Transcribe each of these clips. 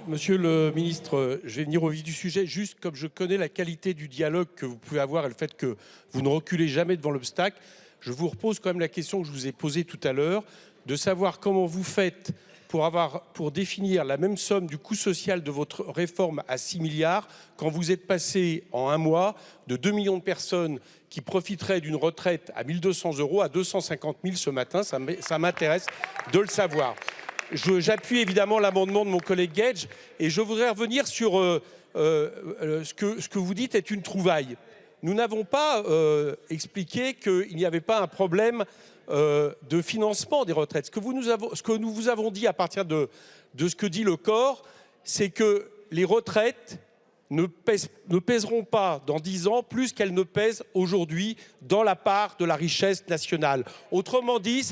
Monsieur le ministre, je vais venir au vif du sujet. Juste comme je connais la qualité du dialogue que vous pouvez avoir et le fait que vous ne reculez jamais devant l'obstacle, je vous repose quand même la question que je vous ai posée tout à l'heure, de savoir comment vous faites pour définir la même somme du coût social de votre réforme à 6 milliards quand vous êtes passé en un mois de 2 millions de personnes qui profiteraient d'une retraite à 1 200 € à 250 000 ce matin. Ça m'intéresse de le savoir. J'appuie évidemment l'amendement de mon collègue Guedj et je voudrais revenir sur ce que vous dites est une trouvaille. Nous n'avons pas expliqué qu'il n'y avait pas un problème de financement des retraites. Ce que nous vous avons dit à partir de ce que dit le corps, c'est que les retraites ne pèseront pas dans 10 ans plus qu'elles ne pèsent aujourd'hui dans la part de la richesse nationale. Autrement dit,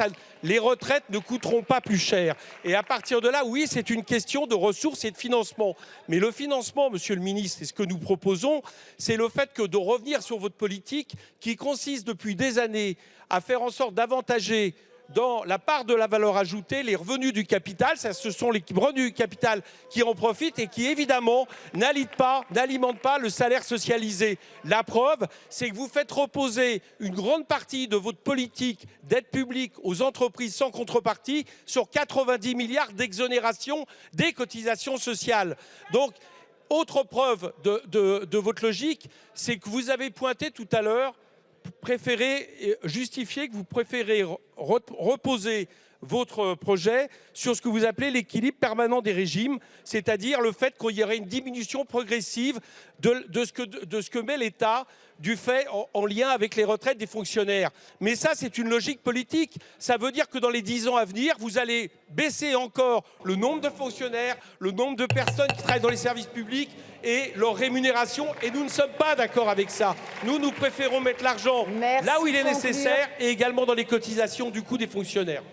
les retraites ne coûteront pas plus cher. Et à partir de là, oui, c'est une question de ressources et de financement. Mais le financement, monsieur le ministre, et ce que nous proposons, c'est le fait de revenir sur votre politique qui consiste depuis des années à faire en sorte d'avantager dans la part de la valeur ajoutée, les revenus du capital. Ce sont les revenus du capital qui en profitent et qui, évidemment, n'alimentent pas le salaire socialisé. La preuve, c'est que vous faites reposer une grande partie de votre politique d'aide publique aux entreprises sans contrepartie sur 90 milliards d'exonération des cotisations sociales. Donc, autre preuve de votre logique, c'est que vous avez pointé tout à l'heure justifier que vous préférez reposer votre projet sur ce que vous appelez l'équilibre permanent des régimes, c'est-à-dire le fait qu'il y aurait une diminution progressive de ce que met l'État du fait en lien avec les retraites des fonctionnaires. Mais ça, c'est une logique politique. Ça veut dire que dans les 10 ans à venir, vous allez baisser encore le nombre de fonctionnaires, le nombre de personnes qui travaillent dans les services publics et leur rémunération. Et nous ne sommes pas d'accord avec ça. Nous préférons mettre l'argent là où il est nécessaire et également dans les cotisations du coût des fonctionnaires.